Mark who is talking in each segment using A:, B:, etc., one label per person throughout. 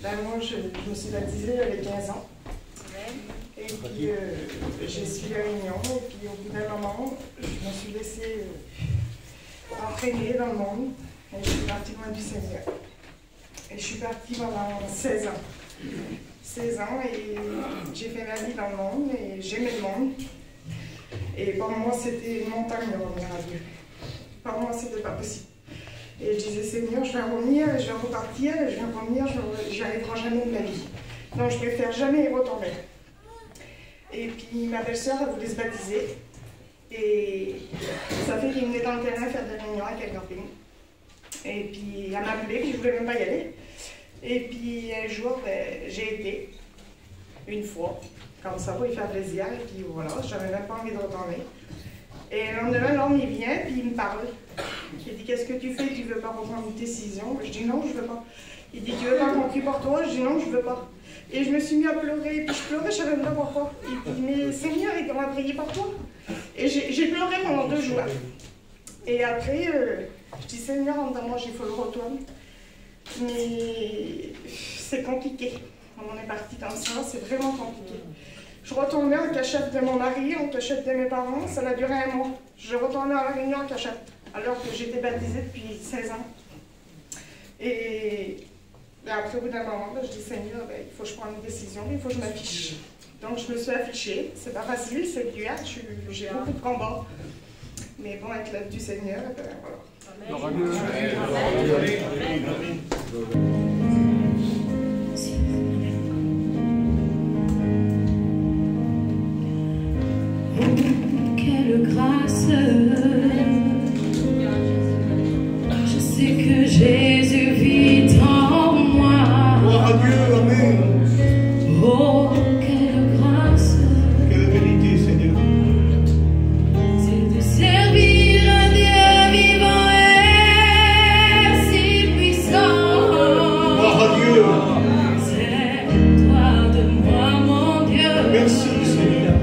A: Ben moi, je me suis baptisée, j'avais 15 ans. Et puis, j'ai suivi la réunion. Et puis, au bout d'un moment, je me suis laissée entraîner dans le monde. Et je suis partie loin du Seigneur. Et je suis partie pendant 16 ans. 16 ans, et j'ai fait ma vie dans le monde, et j'aimais le monde. Et pour moi, c'était une montagne de revenir à Dieu. Pour moi, c'était pas possible. Et je disais, Seigneur, je vais revenir, je vais repartir, je vais revenir, j'y arriverai jamais de ma vie. Donc, je préfère jamais y retourner. Et puis, ma belle-sœur, elle voulait se baptiser. Et ça fait qu'il venait dans le terrain faire des réunions avec un camping. Et puis, elle m'a appelé, puis je voulais même pas y aller. Et puis, un jour, j'ai été, une fois, comme ça, pour lui faire plaisir. Et puis, voilà, j'avais même pas envie de retourner. Et le lendemain, l'homme, il vient, puis il me parle. Il dit, qu'est-ce que tu fais? Tu veux pas reprendre une décision? Je dis, non, je veux pas. Il dit, tu veux pas qu'on prie pour toi? Je dis, non, je veux pas. Et je me suis mis à pleurer, puis je pleurais, je savais même pas pourquoi. Il dit, mais Seigneur, on va prier pour toi. Et j'ai pleuré pendant 2 jours. Et après, je dis, Seigneur, en moi, il faut le retourner. Mais c'est compliqué. On est parti comme ça, c'est vraiment compliqué. Je retournais en cachette de mon mari, en cachette de mes parents, ça a duré 1 mois. Je retournais à la réunion en cachette, alors que j'étais baptisée depuis 16 ans. Et après, au bout d'un moment, je dis, Seigneur, il faut que je prenne une décision, il faut que je m'affiche. Donc je me suis affichée, c'est pas facile, c'est dur, j'ai beaucoup de combats. Mais bon, avec l'aide du Seigneur, voilà.
B: Quelle grâce, je sais que Jésus vit en moi.
C: Gloire à Dieu, amen.
B: Oh, quelle grâce,
C: Quelle vérité, Seigneur.
B: c'est de servir un Dieu vivant et si puissant.
C: Gloire à Dieu.
B: Sers-toi de moi, mon Dieu.
C: Merci, Seigneur.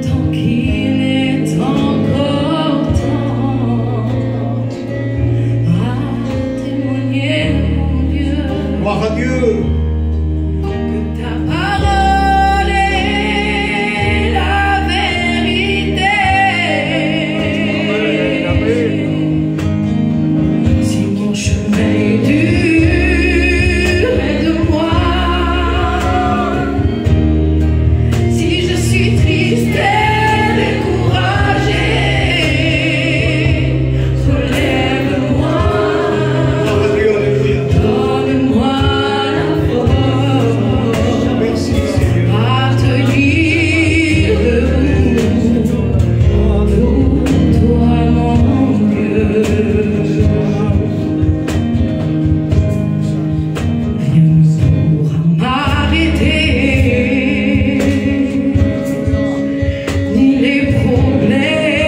B: Tant qu'il est encore temps à témoigner, mon Dieu,
C: Gloire à Dieu.
B: que ta parole est la vérité. Si mon chemin est dur, aide-moi. Si je suis triste et découragée, relève-moi,
C: Gloire à Dieu, alléluia.
B: donne-moi la force
C: Merci, Seigneur.
B: à tenir debout pour toi, mon Dieu. Rien ne pourra m'arrêter, ni les problèmes,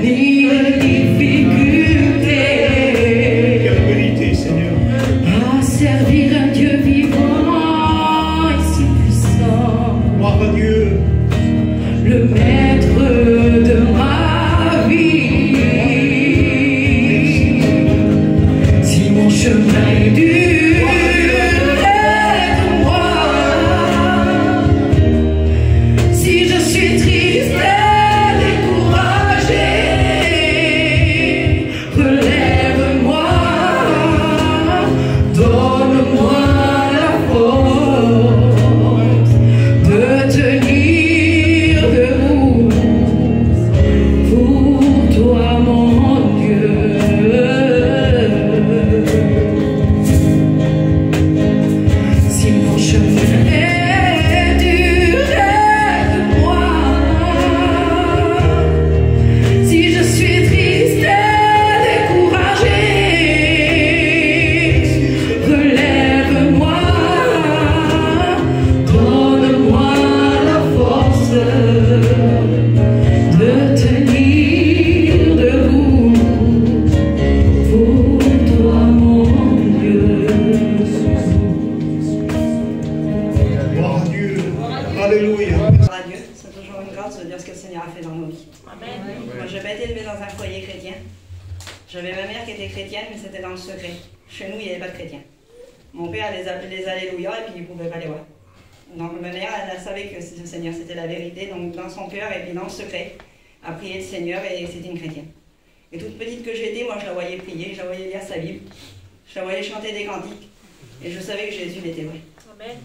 B: ni les difficultés,
C: Quelle vérité, Seigneur.
B: à servir un Dieu vivant et si puissant,
C: Gloire à Dieu.
B: le maître de ma vie. Si mon chemin est dur, aide-moi. Si je suis triste et découragée, relève-moi, donne-moi la force de tenir debout pour toi, mon Dieu. Si mon chemin est dur, aide-moi. Si je suis triste et découragée, relève-moi, donne-moi la force de tenir debout pour toi, mon Dieu.
C: Gloire à Dieu. Alléluia.
D: À Dieu, c'est toujours une grâce de dire ce que le Seigneur a fait dans nos vies. Moi, je n'ai pas été élevée dans un foyer chrétien. J'avais ma mère qui était chrétienne, mais c'était dans le secret. Chez nous, il n'y avait pas de chrétiens. Mon père les appelait les Alléluia et puis il ne pouvait pas les voir. Donc ma mère, elle savait que le Seigneur c'était la vérité, donc dans son cœur et puis dans le secret, a prié le Seigneur et c'était une chrétienne. Et toute petite que j'étais, moi je la voyais prier, je la voyais lire sa Bible, je la voyais chanter des cantiques et je savais que Jésus était vrai. Amen.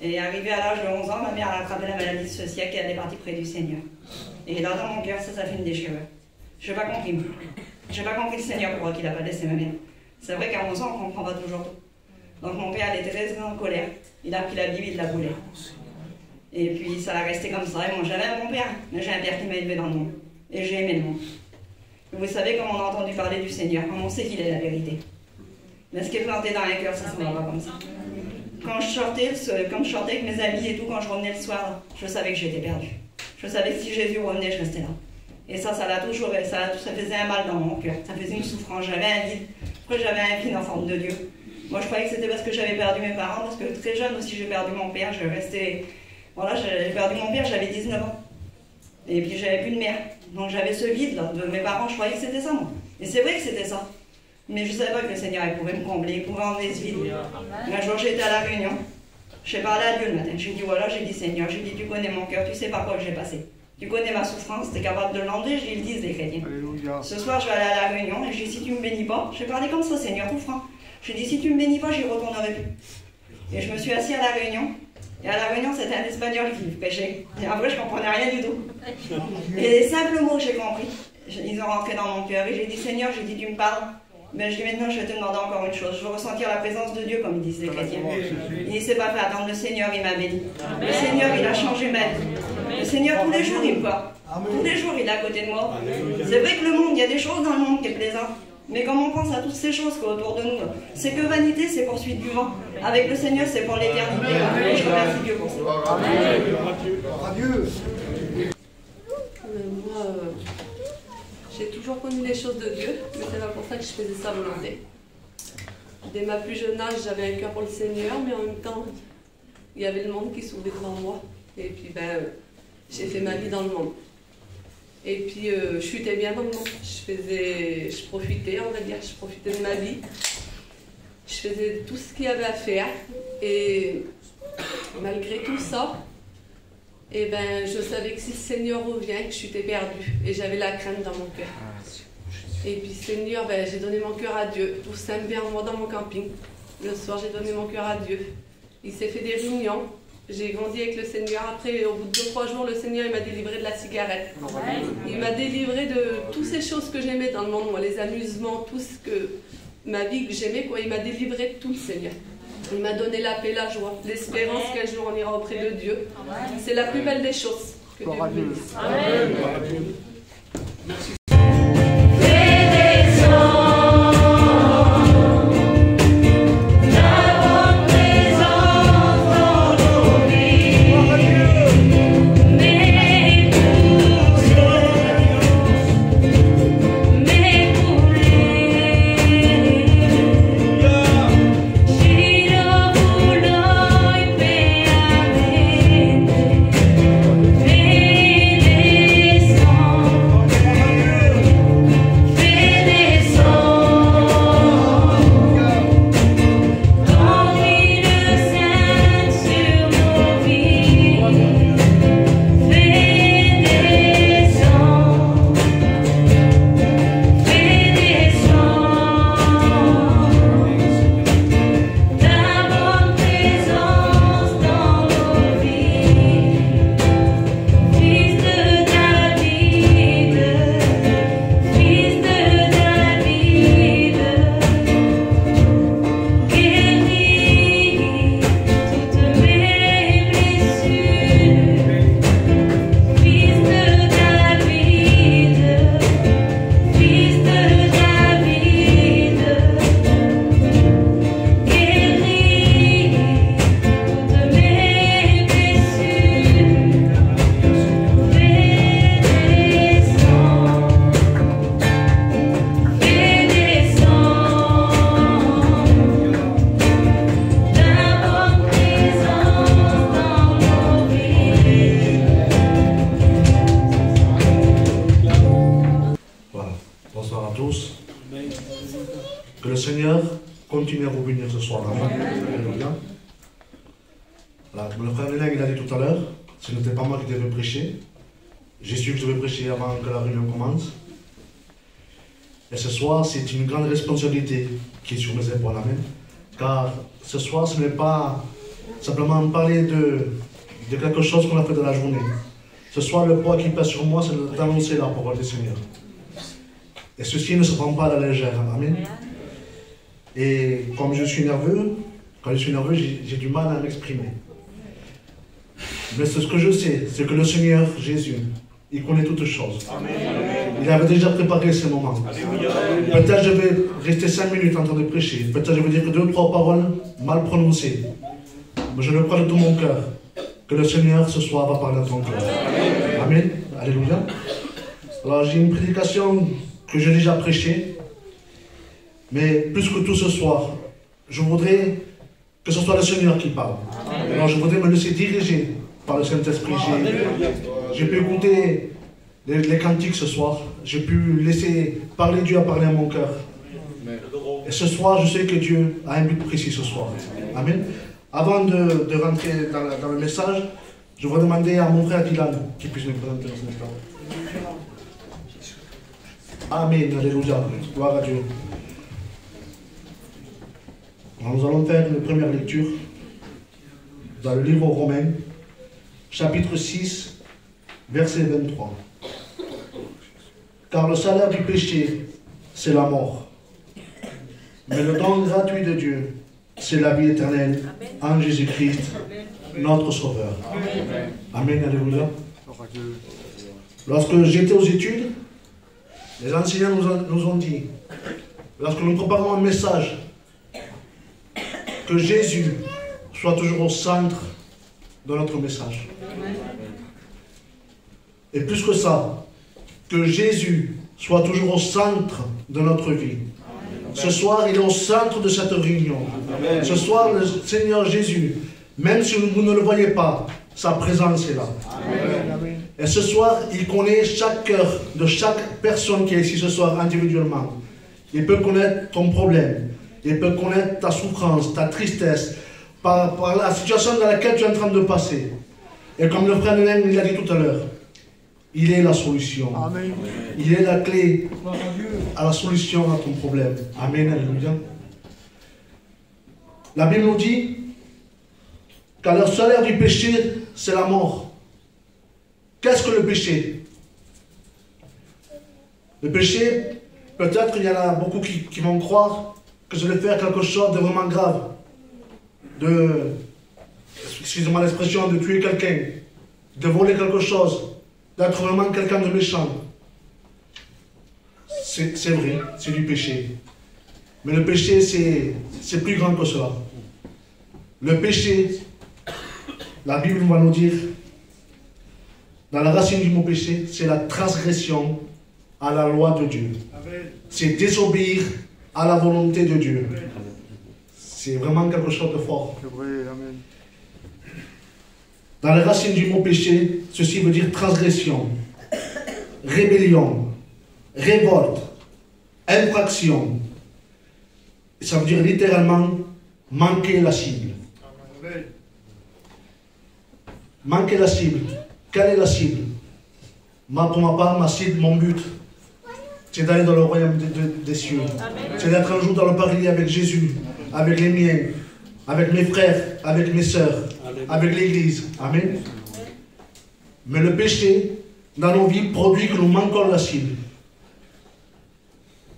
D: Et arrivé à l'âge de 11 ans, ma mère a attrapé la maladie cœliaque et elle est partie près du Seigneur. Et là dans mon cœur, ça fait une déchirure. Je n'ai pas compris. Je n'ai pas compris le Seigneur pourquoi il n'a pas laissé ma mère. C'est vrai qu'à 11 ans, on ne comprend pas toujours tout. Donc mon père, il était très en colère. Il a pris la Bible, il l'a brûlée. Et puis ça a resté comme ça. Et moi, j'avais un bon père, mais j'ai un père qui m'a élevé dans le monde. Et j'ai aimé le monde. Et vous savez, comme on a entendu parler du Seigneur, comme on sait qu'il est la vérité. Mais ce qui est planté dans les cœurs, ça ne se va pas comme ça. Quand je sortais avec mes amis et tout, quand je revenais le soir, je savais que j'étais perdue. Je savais que si Jésus revenait, je restais là. Et ça faisait un mal dans mon cœur. Ça faisait une souffrance. J'avais un vide. Après, j'avais un vide en forme de Dieu. Moi, je croyais que c'était parce que j'avais perdu mes parents, parce que très jeune aussi, j'ai perdu mon père. J'ai perdu mon père, j'avais 19 ans. Et puis, j'avais plus de mère. Donc, j'avais ce vide-là de mes parents. Je croyais que c'était ça, moi. Et c'est vrai que c'était ça. Mais je ne savais pas que le Seigneur il pouvait me combler, il pouvait enlever ce vide. Un jour, j'étais à la réunion. J'ai parlé à Dieu le matin. J'ai dit, voilà, j'ai dit, Seigneur, j'ai dit, tu connais mon cœur, tu sais par quoi j'ai passé. Tu connais ma souffrance, tu es capable de l'enlever, ils le disent les chrétiens. Alléluia. Ce soir, je vais aller à la réunion et je dis, si tu ne me bénis pas, j'ai parlé comme ça, Seigneur, tout franc. Je dis, si tu ne me bénis pas, j'y retournerai plus. Et je me suis assis à la réunion. Et à la réunion, c'était un Espagnol qui pêchait. Et en vrai, je ne comprenais rien du tout. Et les simples mots que j'ai compris, ils ont rentré dans mon cœur. Et j'ai dit, Seigneur, j'ai dit, tu me parles. Mais je dis maintenant, je vais te demander encore une chose. Je veux ressentir la présence de Dieu, comme ils disent les chrétiens. Il ne s'est pas fait attendre. Le Seigneur, il m'a béni. Le Seigneur, il a changé ma vie. Le Seigneur, tous les jours, il me parle. Tous les jours, il est à côté de moi. C'est vrai que le monde, il y a des choses dans le monde qui sont plaisantes. Mais quand on pense à toutes ces choses autour de nous, c'est que vanité, c'est poursuite du vent. Avec le Seigneur, c'est pour l'éternité. Et je remercie Dieu pour ça.
E: Adieu. Moi, j'ai toujours connu les choses de Dieu, mais c'est pas pour ça que je faisais sa volonté. Dès ma plus jeune âge, j'avais un cœur pour le Seigneur, mais en même temps, il y avait le monde qui s'ouvrait devant moi. Et puis, j'ai fait ma vie dans le monde. Et puis, je chutais bien dans le monde. Je profitais, on va dire, je profitais de ma vie. Je faisais tout ce qu'il y avait à faire. Et malgré tout ça, je savais que si le Seigneur revient, que je suis perdue. Et j'avais la crainte dans mon cœur. Et puis, Seigneur, j'ai donné mon cœur à Dieu. Tout ça me vient moi dans mon camping. Le soir, j'ai donné mon cœur à Dieu. Il s'est fait des réunions. J'ai grandi avec le Seigneur. Après, au bout de 2-3 jours, le Seigneur m'a délivré de la cigarette. Il m'a délivré de toutes ces choses que j'aimais dans le monde, moi, les amusements, tout ce que ma vie que j'aimais, quoi. Il m'a délivré de tout, le Seigneur. Il m'a donné la paix, la joie, l'espérance qu'un jour on ira auprès de Dieu. C'est la plus belle des choses. Que Dieu vous bénisse. Amen. Merci.
F: Alléluia. Voilà, comme le frère Lénin il a dit tout à l'heure, ce n'était pas moi qui devais prêcher. J'ai su que je devais prêcher avant que la réunion commence. Et ce soir, c'est une grande responsabilité qui est sur mes épaules. Amen. Car ce soir, ce n'est pas simplement parler de quelque chose qu'on a fait dans la journée. Ce soir, le poids qui pèse sur moi, c'est d'annoncer la parole du Seigneur. Et ceci ne se prend pas à la légère. Amen. Et comme je suis nerveux, quand je suis nerveux, j'ai du mal à m'exprimer. Mais ce que je sais, c'est que le Seigneur Jésus, il connaît toutes choses. Amen. Il avait déjà préparé ce moment. Peut-être je vais rester 5 minutes en train de prêcher. Peut-être je vais dire 2 ou 3 paroles mal prononcées. Mais je le crois de tout mon cœur que le Seigneur ce soir va parler à ton cœur. Amen. Alléluia. Alors j'ai une prédication que j'ai déjà prêchée. Mais plus que tout ce soir, je voudrais que ce soit le Seigneur qui parle. Alors je voudrais me laisser diriger par le Saint-Esprit. J'ai pu écouter les cantiques ce soir. J'ai pu laisser parler Dieu à parler à mon cœur. Et ce soir, je sais que Dieu a un but précis ce soir. Amen. Avant de rentrer dans le message, je vais demander à mon frère Dylan qu'il puisse me présenter dans ce instant. Amen. Alléluia. Gloire à Dieu. Alors, nous allons faire une première lecture dans le livre aux Romains, chapitre 6, verset 23. Car le salaire du péché, c'est la mort. Mais le don gratuit de Dieu, c'est la vie éternelle en Jésus-Christ, notre Sauveur. Amen. Alléluia. Lorsque j'étais aux études, les enseignants nous ont dit, lorsque nous préparons un message, que Jésus soit toujours au centre de notre message. Et plus que ça, que Jésus soit toujours au centre de notre vie. Ce soir, il est au centre de cette réunion. Ce soir, le Seigneur Jésus, même si vous ne le voyez pas, sa présence est là. Et ce soir, il connaît chaque cœur de chaque personne qui est ici ce soir individuellement. Il peut connaître ton problème. Il peut connaître ta souffrance, ta tristesse, par la situation dans laquelle tu es en train de passer. Et comme le frère Lénin l'a dit tout à l'heure, il est la solution. Amen. Il est la clé à la solution à ton problème. Amen. Alléluia. La Bible nous dit que le salaire du péché, c'est la mort. Qu'est-ce que le péché? Le péché, peut-être qu'il y en a beaucoup qui vont croire que je vais faire quelque chose de vraiment grave, excusez-moi l'expression, de tuer quelqu'un, de voler quelque chose, d'être vraiment quelqu'un de méchant. C'est vrai, c'est du péché. Mais le péché, c'est plus grand que cela. Le péché, la Bible va nous dire, dans la racine du mot péché, c'est la transgression à la loi de Dieu. C'est désobéir à la volonté de Dieu. C'est vraiment quelque chose de fort. Dans la racine du mot péché, ceci veut dire transgression, rébellion, révolte, infraction. Ça veut dire littéralement manquer la cible. Manquer la cible. Quelle est la cible? Pour ma part, ma cible, mon but, c'est d'aller dans le royaume des cieux. C'est d'être un jour dans le paradis avec Jésus, avec les miens, avec mes frères, avec mes sœurs, avec l'Église. Amen. Mais le péché dans nos vies produit que nous manquons la cible.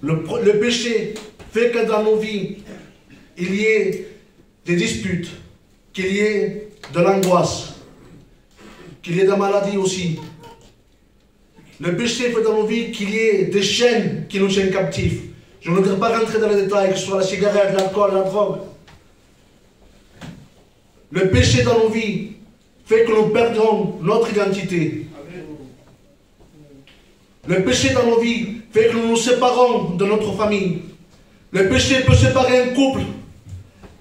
F: Le péché fait que dans nos vies, il y ait des disputes, qu'il y ait de l'angoisse, qu'il y ait de la maladie aussi. Le péché fait dans nos vies qu'il y ait des chaînes qui nous tiennent captifs. Je ne voudrais pas rentrer dans les détails, que ce soit la cigarette, l'alcool, la drogue. Le péché dans nos vies fait que nous perdons notre identité. Le péché dans nos vies fait que nous nous séparons de notre famille. Le péché peut séparer un couple.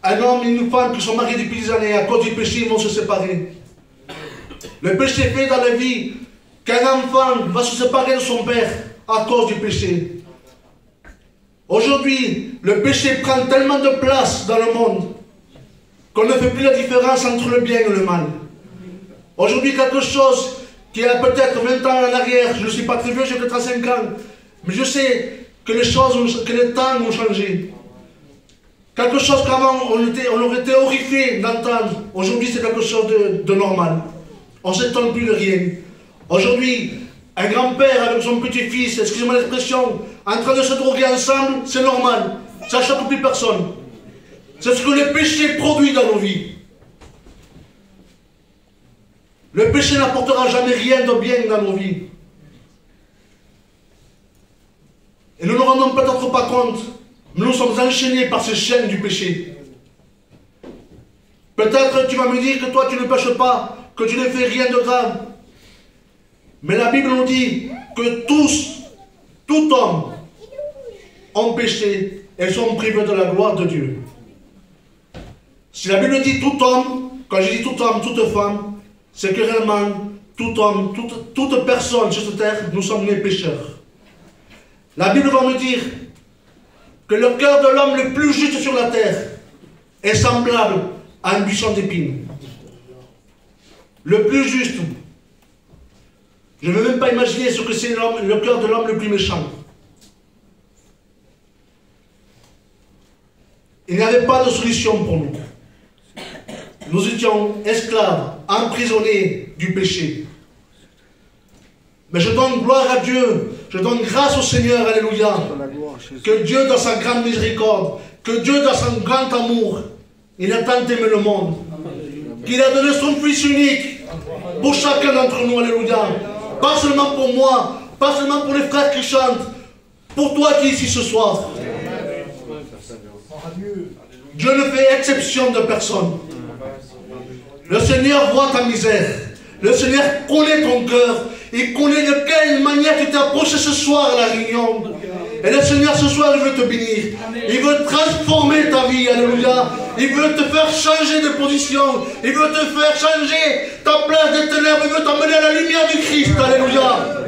F: Un homme et une femme qui sont mariés depuis des années, à cause du péché, ils vont se séparer. Le péché fait dans la vie qu'un enfant va se séparer de son père à cause du péché. Aujourd'hui, le péché prend tellement de place dans le monde qu'on ne fait plus la différence entre le bien et le mal. Aujourd'hui, quelque chose qui a peut-être 20 ans en arrière, je ne suis pas très vieux, j'ai que 35 ans, mais je sais que les temps ont changé. Quelque chose qu'avant on aurait été horrifié d'entendre, aujourd'hui c'est quelque chose de normal. On ne s'étonne plus de rien. Aujourd'hui, un grand-père avec son petit-fils, excusez-moi l'expression, en train de se droguer ensemble, c'est normal. Ça ne choque plus personne. C'est ce que le péché produit dans nos vies. Le péché n'apportera jamais rien de bien dans nos vies. Et nous ne nous rendons peut-être pas compte, mais nous sommes enchaînés par ces chaînes du péché. Peut-être tu vas me dire que toi tu ne pêches pas, que tu ne fais rien de grave. Mais la Bible nous dit que tout homme, ont péché et sont privés de la gloire de Dieu. Si la Bible dit tout homme, quand je dis tout homme, toute femme, c'est que réellement, tout homme, toute personne sur cette terre, nous sommes nés pécheurs. La Bible va nous dire que le cœur de l'homme le plus juste sur la terre est semblable à un buisson d'épines. Le plus juste. Je ne veux même pas imaginer ce que c'est le cœur de l'homme le plus méchant. Il n'y avait pas de solution pour nous. Nous étions esclaves, emprisonnés du péché. Mais je donne gloire à Dieu, je donne grâce au Seigneur, alléluia, que Dieu dans sa grande miséricorde, que Dieu dans son grand amour, il a tant aimé le monde, qu'il a donné son Fils unique pour chacun d'entre nous, alléluia. Pas seulement pour moi, pas seulement pour les frères qui chantent, pour toi qui es ici ce soir. Dieu ne fait exception de personne. Le Seigneur voit ta misère. Le Seigneur connaît ton cœur. Il connaît de quelle manière tu t'es approché ce soir à la réunion. Et le Seigneur ce soir, il veut te bénir. Il veut transformer ta vie, alléluia. Il veut te faire changer de position. Il veut te faire changer ta place des ténèbres. Il veut t'emmener à la lumière du Christ, alléluia.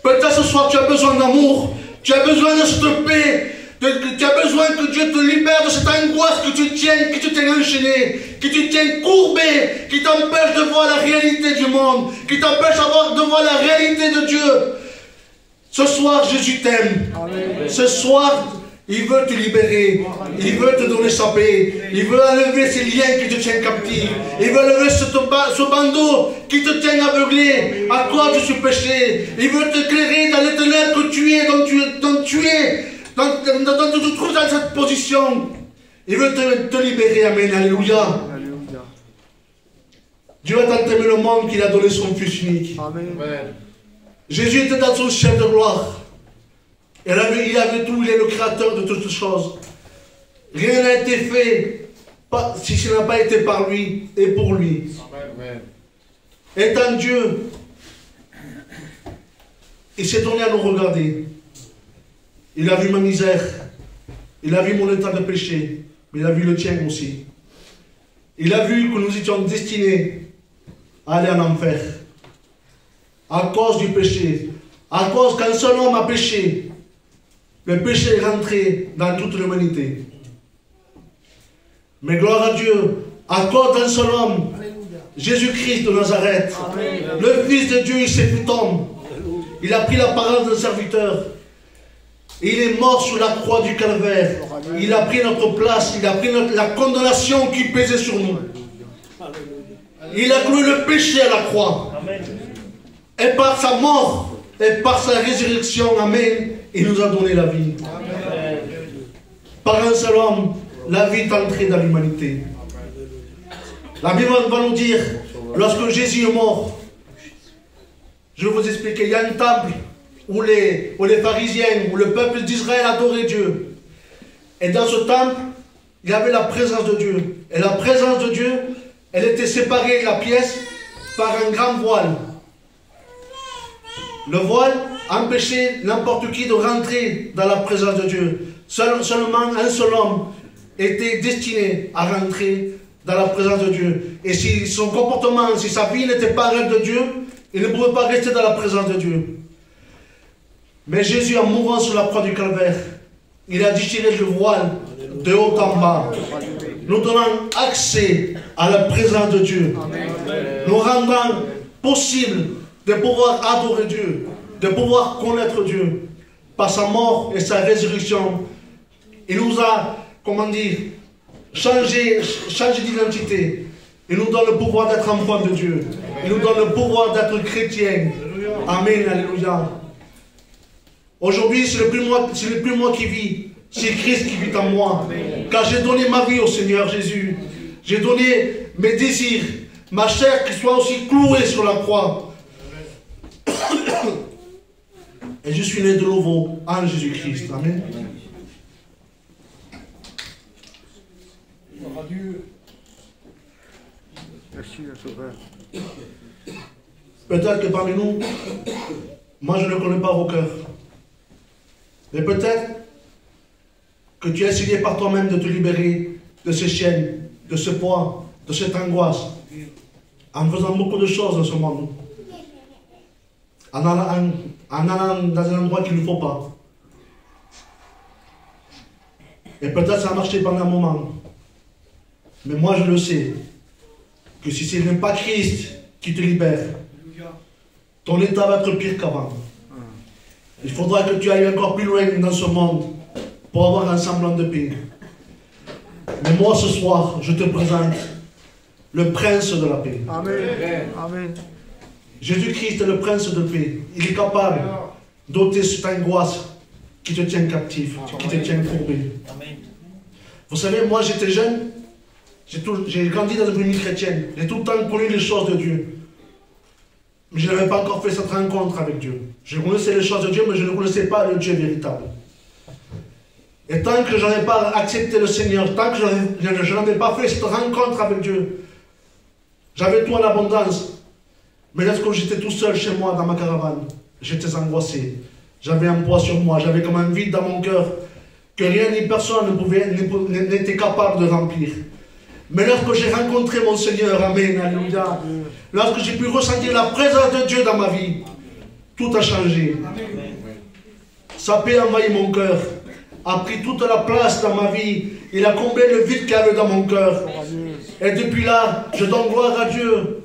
F: Peut-être ce soir tu as besoin d'amour. Tu as besoin de cette paix. Tu as besoin que Dieu te libère de cette angoisse que tu tiens enchaîné, que tu tiens courbé, qui t'empêche de voir la réalité du monde, qui t'empêche de voir la réalité de Dieu. Ce soir, Jésus t'aime. Ce soir, il veut te libérer. Il veut te donner sa paix. Il veut enlever ces liens qui te tiennent captif. Il veut enlever ce bandeau qui te tient aveuglé. À quoi tu suis péché. Il veut t'éclairer dans les ténèbres que tu es, dont tu es. Donc, tu te trouves dans cette position. Il veut te libérer. Amen. Alléluia. Dieu a tant aimé le monde qu'il a donné son Fils unique. Amen. Jésus était dans son chef de gloire. Il avait tout. Il est le créateur de toutes choses. Rien n'a été fait si ce n'a pas été par lui et pour lui. Amen. Étant Dieu, il s'est donné à nous regarder. Il a vu ma misère, il a vu mon état de péché, mais il a vu le tien aussi. Il a vu que nous étions destinés à aller en enfer. À cause du péché, à cause qu'un seul homme a péché, le péché est rentré dans toute l'humanité. Mais gloire à Dieu, à cause d'un seul homme, Jésus-Christ de Nazareth, le Fils de Dieu, il s'est fait homme. Il a pris l'apparence d'un serviteur. Il est mort sur la croix du calvaire. Il a pris notre place. Il a pris la condamnation qui pesait sur nous. Il a cloué le péché à la croix. Et par sa mort, et par sa résurrection, amen, il nous a donné la vie. Par un seul homme, la vie est entrée dans l'humanité. La Bible va nous dire, lorsque Jésus est mort, je vais vous expliquer, il y a un temple où les pharisiens, où le peuple d'Israël adorait Dieu. Et dans ce temple, il y avait la présence de Dieu. Et la présence de Dieu, elle était séparée de la pièce par un grand voile. Le voile empêchait n'importe qui de rentrer dans la présence de Dieu. Seulement un seul homme était destiné à rentrer dans la présence de Dieu. Et si son comportement, si sa vie n'était pas rêve de Dieu, il ne pouvait pas rester dans la présence de Dieu. Mais Jésus, en mourant sur la croix du calvaire, il a déchiré le voile de haut en bas. nous donnant accès à la présence de Dieu, nous rendant possible de pouvoir adorer Dieu, de pouvoir connaître Dieu. Par sa mort et sa résurrection, il nous a, comment dire, changé d'identité. Il nous donne le pouvoir d'être enfant de Dieu. Il nous donne le pouvoir d'être chrétien. Amen, alléluia. Aujourd'hui, ce n'est plus moi qui vis, c'est Christ qui vit en moi. Car j'ai donné ma vie au Seigneur Jésus. J'ai donné mes désirs, ma chair qui soit aussi clouée sur la croix. Et je suis né de nouveau en Jésus-Christ. Amen.
C: Merci, le Sauveur.
F: Peut-être que parmi nous, moi je ne connais pas vos cœurs. Mais peut-être que tu as essayé par toi-même de te libérer de ces chaînes, de ce poids, de cette angoisse, en faisant beaucoup de choses dans ce monde. En allant dans un endroit qu'il ne faut pas. Et peut-être ça a marché pendant un moment. Mais moi je le sais, que si ce n'est pas Christ qui te libère, ton état va être pire qu'avant. Il faudra que tu ailles encore plus loin dans ce monde pour avoir un semblant de paix. Mais moi ce soir, je te présente le prince de la paix.
C: Amen. Amen.
F: Jésus-Christ est le prince de paix. Il est capable d'ôter cette angoisse qui te tient captif, qui te tient courbé. Vous savez, moi j'étais jeune, j'ai grandi dans une famille chrétienne, j'ai tout le temps connu les choses de Dieu. Mais je n'avais pas encore fait cette rencontre avec Dieu. Je connaissais les choses de Dieu, mais je ne connaissais pas le Dieu véritable. Et tant que je n'avais pas accepté le Seigneur, tant que je n'avais pas fait cette rencontre avec Dieu, j'avais tout en abondance. Mais lorsque j'étais tout seul chez moi dans ma caravane, j'étais angoissé. J'avais un poids sur moi, j'avais comme un vide dans mon cœur que rien ni personne n'était capable de remplir. Mais lorsque j'ai rencontré mon Seigneur, Amen, alléluia, lorsque j'ai pu ressentir la présence de Dieu dans ma vie, tout a changé. Sa paix a envahi mon cœur, a pris toute la place dans ma vie. Il a comblé le vide qu'il y avait dans mon cœur. Et depuis là, je donne gloire à Dieu.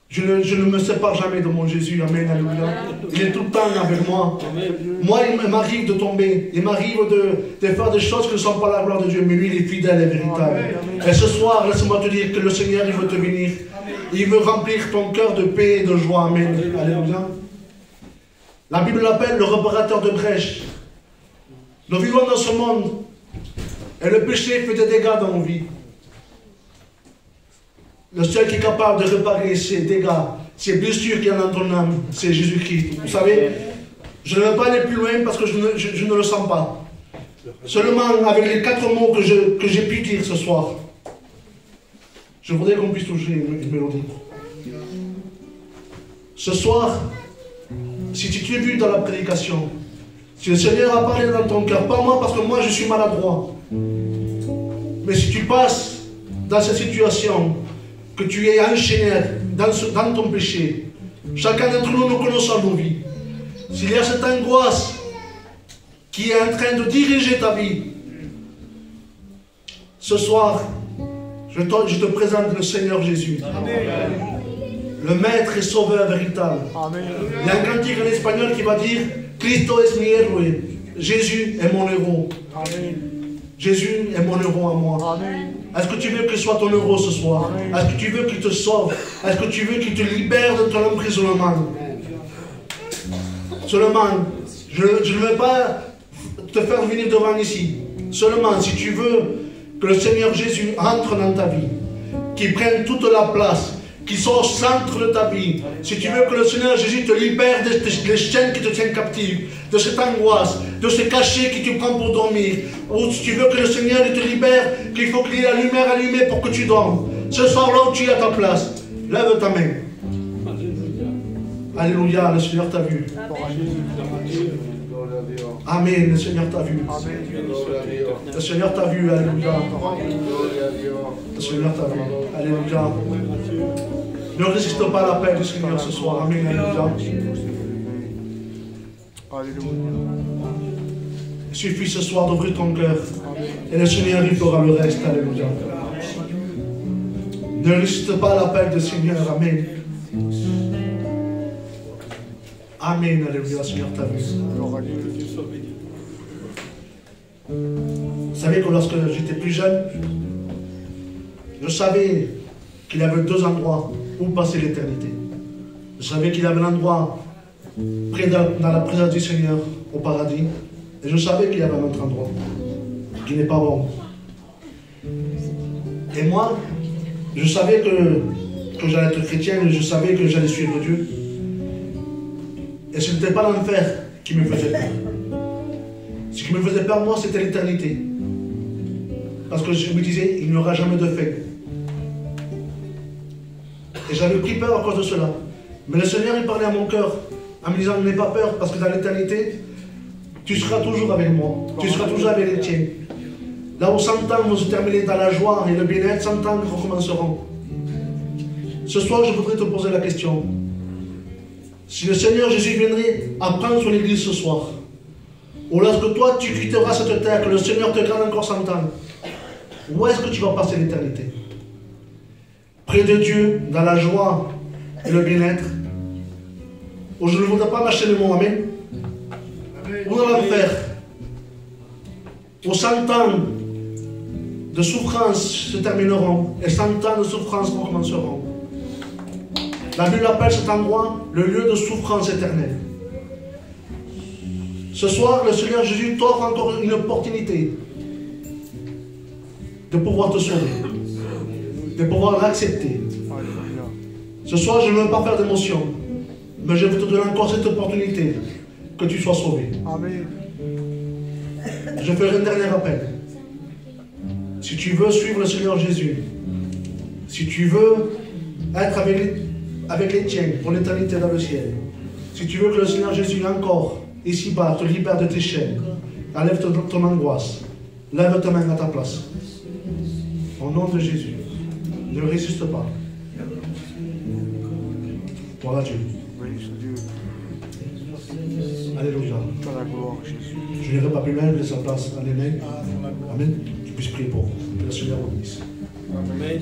F: Je ne me sépare jamais de mon Jésus. Amen, alléluia. Il est tout le temps avec moi. Moi, il m'arrive de tomber. Il m'arrive de faire des choses qui ne sont pas la gloire de Dieu. Mais lui, il est fidèle et véritable. Et ce soir, laisse-moi te dire que le Seigneur, il veut te bénir. Il veut remplir ton cœur de paix et de joie. Amen, alléluia. La Bible l'appelle le réparateur de brèches. Nous vivons dans ce monde. Et le péché fait des dégâts dans nos vies. Le seul qui est capable de réparer ces dégâts, ces blessures qu'il y a dans ton âme, c'est Jésus-Christ. Vous savez, je ne vais pas aller plus loin parce que je ne le sens pas. Seulement avec les 4 mots que j'ai pu dire ce soir, je voudrais qu'on puisse toucher une mélodie. Ce soir, si tu es vu dans la prédication, si le Seigneur a parlé dans ton cœur, pas moi parce que moi je suis maladroit, mais si tu passes dans cette situation, que tu es enchaîné dans ton péché, chacun d'entre nous connaissons nos vies. S'il y a cette angoisse qui est en train de diriger ta vie, ce soir, je te présente le Seigneur Jésus. Amen. Le Maître et Sauveur véritable. Amen. Il y a un cantique en espagnol qui va dire Cristo es mi héroe. Jésus est mon héros. Amen. Jésus est mon héros à moi. Amen. Est-ce que tu veux qu'il soit ton héros ce soir? Est-ce que tu veux qu'il te sauve? Est-ce que tu veux qu'il te libère de ton emprisonnement? Seulement, je ne vais pas te faire venir devant ici. Seulement, si tu veux que le Seigneur Jésus entre dans ta vie, qu'il prenne toute la place, qu'il soit au centre de ta vie, si tu veux que le Seigneur Jésus te libère des chaînes qui te tiennent captif, de cette angoisse, de ce cachet qui te prend pour dormir, ou si tu veux que le Seigneur te libère, qu'il faut qu'il y ait la lumière allumée pour que tu dormes, ce soir là où tu es à ta place, lève ta main. Alléluia, le Seigneur t'a vu. Amen, le Seigneur t'a vu. Le Seigneur t'a vu, alléluia. Le Seigneur t'a vu, alléluia. Ne résiste pas à l'appel du Seigneur ce soir, amen, alléluia. Il suffit ce soir d'ouvrir ton cœur. Et le Seigneur, il fera le reste. Alléluia. Ne résiste pas à l'appel du Seigneur. Amen. Amen. Alléluia, Seigneur, t'as vu. Vous savez que lorsque j'étais plus jeune, je savais qu'il y avait 2 endroits où passer l'éternité. Je savais qu'il y avait un endroit près dans la présence du Seigneur, au paradis. Et je savais qu'il y avait un autre endroit qui n'est pas bon. Et moi, je savais que j'allais être chrétien, et je savais que j'allais suivre Dieu. Et ce n'était pas l'enfer qui me faisait peur. Ce qui me faisait peur, moi, c'était l'éternité. Parce que je me disais, il n'y aura jamais de fin. Et j'avais pris peur à cause de cela. Mais le Seigneur, il parlait à mon cœur, en me disant, n'aie pas peur, parce que dans l'éternité, tu seras toujours avec moi. Tu seras toujours avec les tiens. Là où 100 ans vont se terminer dans la joie et le bien-être, 100 ans recommenceront. Ce soir, je voudrais te poser la question. Si le Seigneur Jésus viendrait apprendre son église ce soir, ou lorsque toi tu quitteras cette terre, que le Seigneur te garde encore 100 ans, où est-ce que tu vas passer l'éternité? Près de Dieu, dans la joie et le bien-être, où je ne voudrais pas mâcher le mot, amen, ou dans l'enfer, où 100 ans de souffrance se termineront et 100 ans de souffrance recommenceront. La Bible appelle cet endroit le lieu de souffrance éternelle. Ce soir, le Seigneur Jésus t'offre encore une opportunité de pouvoir te sauver, de pouvoir l'accepter. Ce soir, je ne veux pas faire d'émotion, mais je veux te donner encore cette opportunité que tu sois sauvé.
C: Amen.
F: Je ferai un dernier appel. Si tu veux suivre le Seigneur Jésus, si tu veux être avec les tiens pour l'éternité dans le ciel, si tu veux que le Seigneur Jésus encore, ici-bas, te libère de tes chaînes, enlève ton angoisse, lève ta main à ta place. Au nom de Jésus, ne résiste pas. Voilà Dieu. Alléluia. Je n'irai pas plus loin, je laisse la place à l'aîné. Amen. Je puisse prier pour vous. Que le Seigneur vous bénisse.
C: Amen.